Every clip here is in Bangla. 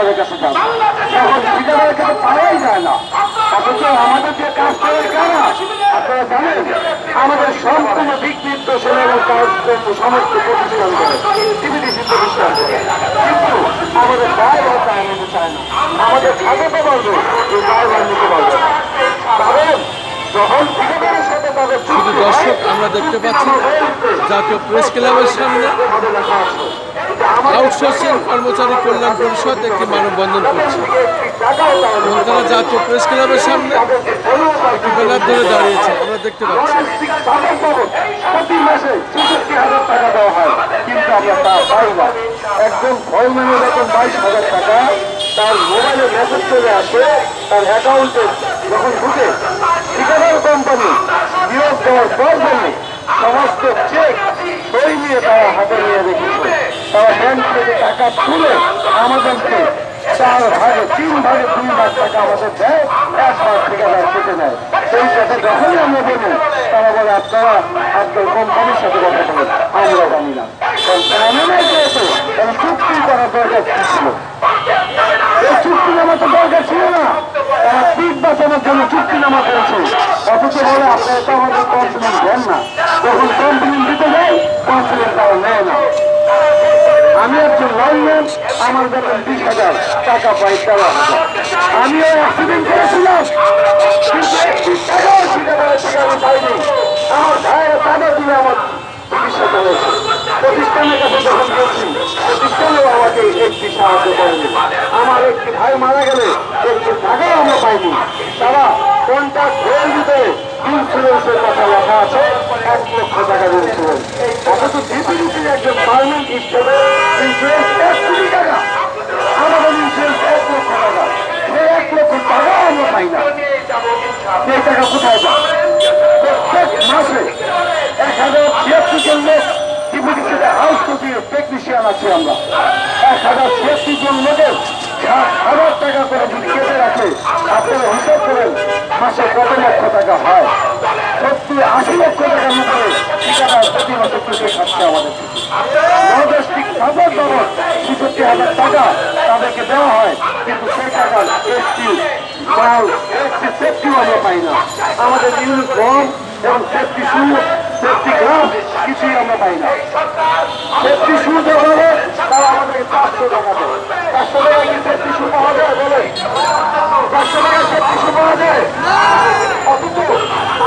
ঠিকাদারের কাছে যাবে, এখন ঠিকাদারের কাছে পাওয়াই যায় না। অথচ আমাদের যে কাজ করে কারা আপনারা জানেন, আমাদের সম্পূর্ণ দিক নির্দেশন এবং কাজকর্ম সমস্ত প্রতিষ্ঠান করে, টিভিডিসি প্রতিষ্ঠান করে, কিন্তু আমাদের দায়ভারটা আনতে চায় না। আমাদের খাতাতে পারবে যে দায়ভার নিতে পারবে, কারণ যখন ঠিকাদারের সাথে তাদের শুধু দর্শক আমরা দেখতে পাচ্ছি জাতীয় প্রেস ক্লাবের সামনে আউটসোর্সিং কর্মচারী কল্যাণ পরিষদ একটি মানববন্ধন করছে এবং তারা জাতীয় প্রেস ক্লাবের সামনে একটি ব্যানার ধরে দাঁড়িয়েছে, আমরা দেখতে পাচ্ছি। প্রতি মাসে ৬৪,০০০ টাকা দেওয়া হয়, কিন্তু আমরা তা পাই না। একজন ফলম্যানের বেতন ২২,০০০ টাকা, তার মোবাইলে মেসেজ চলে আসে, তার অ্যাকাউন্টে যখন ঢুকে ঠিকাদার কোম্পানি নিয়োগ দেওয়ার পর জন্য সমস্ত চেক সই নিয়ে তারা হাতে নিয়ে রেখেছে। তারা ব্যাংক থেকে টাকা তুলে আমাদেরকে ৪ ভাগে ৩ ভাগে ২ ভাগ টাকা আমাদের দেয়, ১ ভাগ ঠিকাদার কেটে নেয়। সেই কথা যখনই আমরা বলি তারা বলে আপনারা আপনার কোম্পানির সাথে কথা বলেন, আমরা জানি না। এমনই যেহেতু তারা চুক্তি করার দরকার ছিল, এই চুক্তিনামা তো দরকার ছিল না, তারা পিঠ বাঁচানোর জন্য চুক্তিনামা করেছে। অথচ বলে আপনারা তো আমাদের কমপ্লেন দেন না, যখন কমপ্লেন দিতে যাই কমপ্লেন তারা নেয় না। আমি একজন লাইনম্যান, আমার বেতন ২০,০০০ টাকা পাই ১৩,০০০। আমিও অ্যাক্সিডেন্ট করেছিলাম, কিন্তু ৩১ টাকাও ঠিকাদারের থেকে আমি পাইনি। আমার ভাইয়ের টাকা দিয়ে আমার চিকিৎসা করেছে। প্রতিষ্ঠানের কাছে যখন গেছি, প্রতিষ্ঠানেও আমাকে একটি সাহায্য করেনি। আমার একটি ভাই মারা গেলে একটি টাকাও আমরা পাইনি। তারা কন্ট্রাক্ট হয়ে দিতে ইন্স্যুরেন্সের কথা লেখা আছে ১ লক্ষ টাকা ইন্স্যুরেন্স, অথচ ডিপিডিসির একজন পার্মানেন্ট হিসেবে ইন্স্যুরেন্স ১ কোটি টাকা, আমাদের ইন্স্যুরেন্স ১ লক্ষ টাকা। সেই ১ লক্ষ টাকাও আমরা পাই না। সেই টাকা কোথায় পাই? প্রত্যেক মাসে ১,০৭৬ জন লোক ডিপিডিসিতে হাউস টেকনিশিয়ান আছে আমরা। ১,০৭৬ জন লোকের ৬০,০০০ টাকা করে যদি কেটে রাখে, আপনারা হিসাব করেন মাসে কত লক্ষ টাকা হয়। ৭০-৮০ লক্ষ টাকার মধ্যে ঠিকাদার প্রতি মাসে কেটে খাচ্ছে আমাদের। লজিস্টিক সাপোর্ট বাবদ ৬৬,০০০ টাকা তাদেরকে দেওয়া হয়, কিন্তু সেই টাকার সেফটিও আমরা পাই না। আমাদের ইউনিফর্ম এবং সেফটি শু, সেফটি গ্লাভস কিছুই আমরা পাই না। সেফটি শু দেওয়া হবে, তারা আমাদেরকে ৪০০ টাকা দেয়। ৪০০ টাকা কি সেফটি শু পাওয়া যায়? বলে ৪০০ টাকা সেফটি শু পাওয়া যায়? অথচ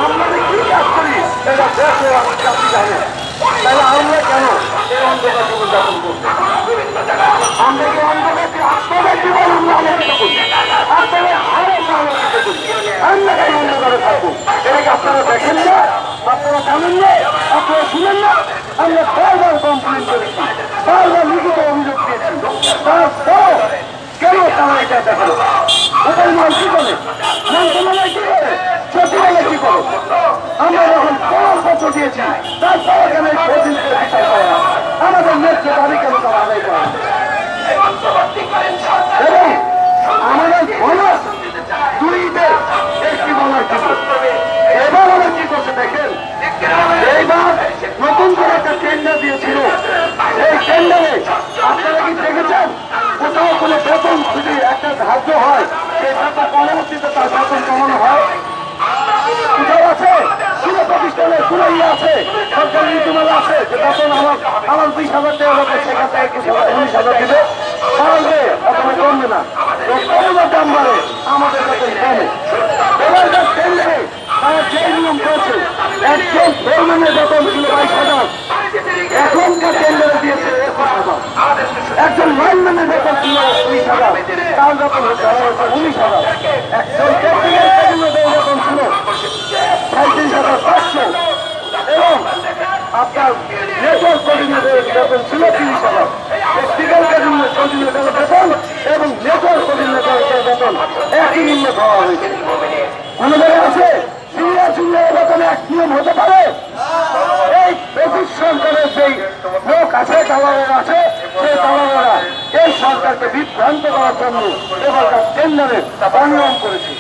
আমরা কি কাজ করি এটা দেশে আপনি জানেন। তাহলে আমরা কেন এই অন্ধকার জীবনযাপন করছি? আমরা কি অন্ধকারকে আপনাদের জীবন আমরা আলোকিত করি, আপনাদের হারের আলোকিত করি, আমরা কেন অন্ধকারে থাকবো? এটাকে আপনারা দেখেন না, আপনারা জানেন না, আপনারা শুনেন না। আমরা বারবার কমপ্লেন করেছি, বারবার লিখিত অভিযোগ দিয়েছি, তারপর কেন তারা এটা দেখেন? ওটার মাল কি করে, মন্ত্রণালয় কি করে, সচিবালয় কি করে? আমরা যখন প্রমাণপত্র দিয়েছি, তারপরে কেন এই কঠিন বিচার করে না? আমাদের ন্যায্য দাবি কেন তারা আদায় করে? এবং আমাদের বোনাস ২তে একটি বোনাস দিত। এবার আমরা কি করছে দেখেন, এইবার নতুন করে একটা টেন্ডার দিয়েছিল। এই টেন্ডারে আপনারা কি দেখেছেন কোথাও কোনো বেতন যদি একটা ধার্য হয়, সেই বেতন পরবর্তীতে তার বেতন কমানো হয়? কোথাও আছে? কোনো প্রতিষ্ঠানে কোনো ইয়ে আছে, সরকারি নীতিমালা আছে যে বেতন আমার ২০,০০০ দেওয়া হবে, সেখান থেকে ১৯,০০০ দিবে, বাড়বে অথবা কমবে না। কমবে দাম বাড়ে, আমাদের বেতন কমে। এবার টেন্ডারে তারা যে নিয়ম করেছে, একজন ফোরম্যানের বেতন ছিল ২২,০০০, এখনকার টেন্ডারে দিয়েছে ২১,০০০। একজন লাইনম্যানের বেতন ছিল ৩০,০০০, তার বেতন হচ্ছে ১৯,০০০। একজন টেকনিক্যাল ক্যাবিনেটের বেতন ছিল ৩৭,৫০০ এবং আপনার নেটওয়ার্ক কোঅর্ডিনেটরের বেতন ছিল ৩০,০০০। টেকনিক্যাল কোঅর্ডিনেটরের বেতন এবং নেটওয়ার্ক কোঅর্ডিনেটরের বেতন একই নিম্ন দেওয়া হয়েছে। কোনো জায়গায় আছে সিনিয়র জুনিয়র বেতনে এক নিয়ম হতে পারে? এই ব্রিটিশ সরকারের যেই লোক আছে, দালালেরা আছে, সেই দালালেরা এই সরকারকে বিভ্রান্ত করার জন্য এবার টেন্ডারে অনিয়ম করেছে।